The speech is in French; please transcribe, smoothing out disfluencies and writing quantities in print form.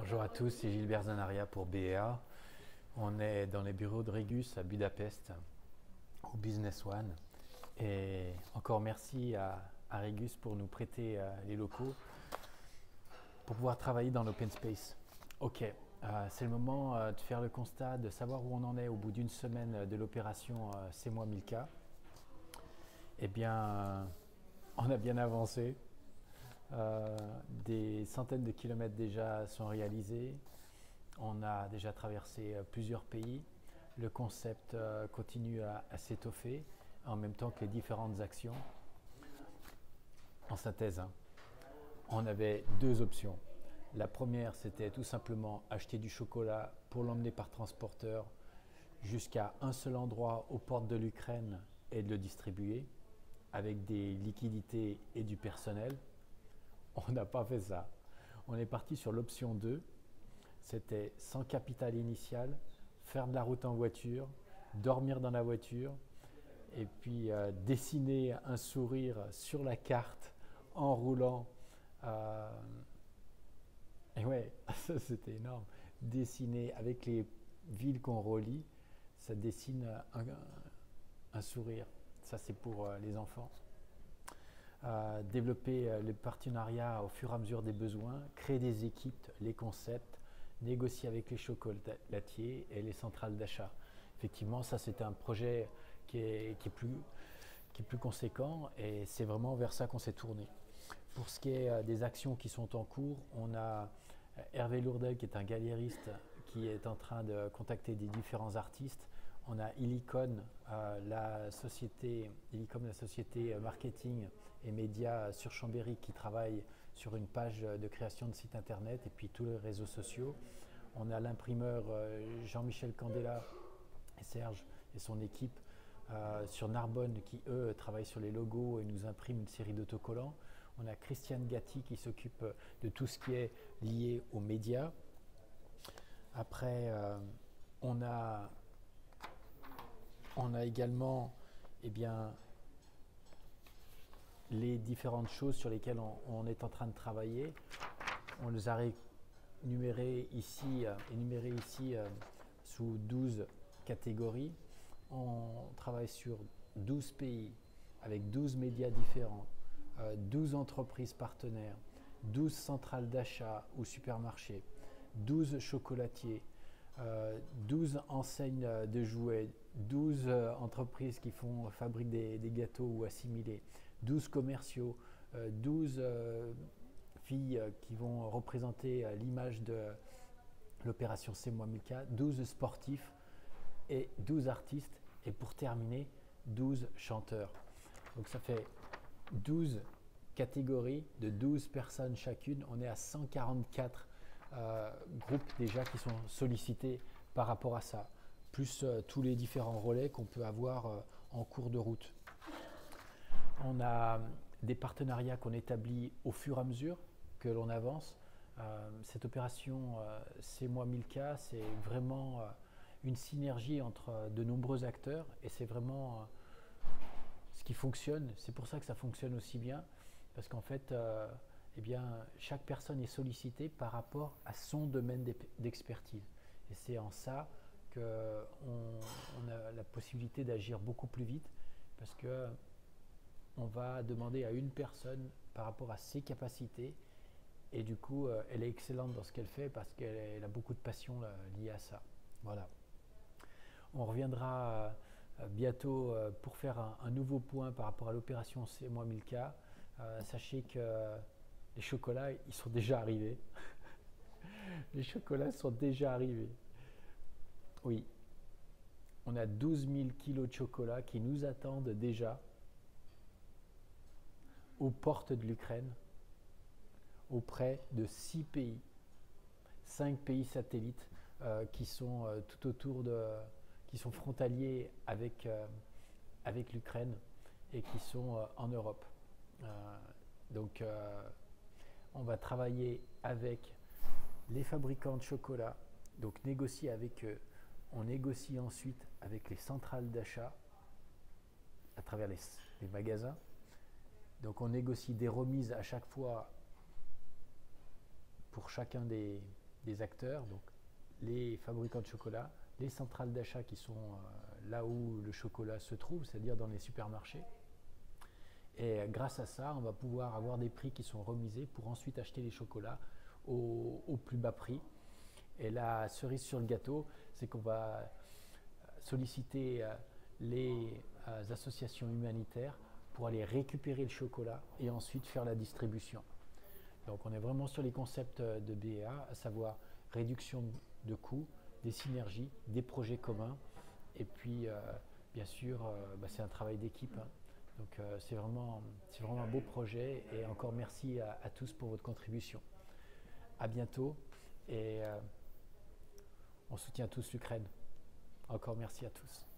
Bonjour à tous, c'est Gilbert Zanaria pour BEA. On est dans les bureaux de Regus à Budapest, au Business One. Et encore merci à Regus pour nous prêter les locaux pour pouvoir travailler dans l'open space. Ok, c'est le moment de faire le constat, de savoir où on en est au bout d'une semaine de l'opération C'est moi Milka. Eh bien, on a bien avancé. Des centaines de kilomètres déjà sont réalisés. On a déjà traversé plusieurs pays. Le concept continue à s'étoffer en même temps que les différentes actions. En synthèse, on avait deux options. La première, c'était tout simplement acheter du chocolat pour l'emmener par transporteur jusqu'à un seul endroit aux portes de l'Ukraine et de le distribuer avec des liquidités et du personnel. On n'a pas fait ça. On est parti sur l'option 2. C'était sans capital initial, faire de la route en voiture, dormir dans la voiture et puis dessiner un sourire sur la carte en roulant. Et ouais, ça c'était énorme. Dessiner avec les villes qu'on relie, ça dessine un sourire. Ça c'est pour les enfants. Développer les partenariats au fur et à mesure des besoins, créer des équipes, les concepts, négocier avec les chocolatiers et les centrales d'achat. Effectivement, ça c'est un projet qui est plus conséquent et c'est vraiment vers ça qu'on s'est tourné. Pour ce qui est des actions qui sont en cours, on a Hervé Lourdel qui est un galériste qui est en train de contacter des différents artistes. On a Illicon, la société marketing et médias sur Chambéry qui travaille sur une page de création de site internet et puis tous les réseaux sociaux. On a l'imprimeur Jean-Michel Candela et Serge et son équipe sur Narbonne qui eux travaillent sur les logos et nous impriment une série d'autocollants. On a Christiane Gatti qui s'occupe de tout ce qui est lié aux médias. Après, on a également les différentes choses sur lesquelles on est en train de travailler. On les a énumérées ici sous 12 catégories. On travaille sur 12 pays avec 12 médias différents, 12 entreprises partenaires, 12 centrales d'achat ou supermarchés, 12 chocolatiers, 12 enseignes de jouets, 12 entreprises qui fabriquent des gâteaux ou assimilés, 12 commerciaux, 12 filles qui vont représenter l'image de l'opération C'est moi Milka, 12 sportifs et 12 artistes et pour terminer 12 chanteurs. Donc ça fait 12 catégories de 12 personnes chacune. On est à 144 groupes déjà qui sont sollicités par rapport à ça, plus tous les différents relais qu'on peut avoir en cours de route. On a des partenariats qu'on établit au fur et à mesure que l'on avance. Cette opération C'est moi Milka, c'est vraiment une synergie entre de nombreux acteurs et c'est vraiment ce qui fonctionne. C'est pour ça que ça fonctionne aussi bien parce qu'en fait chaque personne est sollicitée par rapport à son domaine d'expertise. Et c'est en ça qu'on a la possibilité d'agir beaucoup plus vite parce qu'on va demander à une personne par rapport à ses capacités et du coup, elle est excellente dans ce qu'elle fait parce qu'elle a beaucoup de passion liée à ça. Voilà. On reviendra bientôt pour faire un nouveau point par rapport à l'opération C'est moi Milka. Sachez que les chocolats, ils sont déjà arrivés. Les chocolats sont déjà arrivés. Oui. On a 12 000 kilos de chocolat qui nous attendent déjà aux portes de l'Ukraine, auprès de 6 pays, 5 pays satellites qui sont tout autour qui sont frontaliers avec l'Ukraine et qui sont en Europe. Donc on va travailler avec les fabricants de chocolat, donc négocier avec eux. On négocie ensuite avec les centrales d'achat à travers les magasins. Donc on négocie des remises à chaque fois pour chacun des des acteurs, donc les fabricants de chocolat, les centrales d'achat qui sont là où le chocolat se trouve, c'est-à-dire dans les supermarchés. Et grâce à ça, on va pouvoir avoir des prix qui sont remisés pour ensuite acheter les chocolats au plus bas prix. Et la cerise sur le gâteau, c'est qu'on va solliciter les associations humanitaires pour aller récupérer le chocolat et ensuite faire la distribution. Donc on est vraiment sur les concepts de BEA, à savoir réduction de coûts, des synergies, des projets communs. Et puis, bien sûr, c'est un travail d'équipe. Hein. Donc c'est vraiment un beau projet. Et encore merci à tous pour votre contribution. À bientôt. Et on soutient tous l'Ukraine. Encore merci à tous.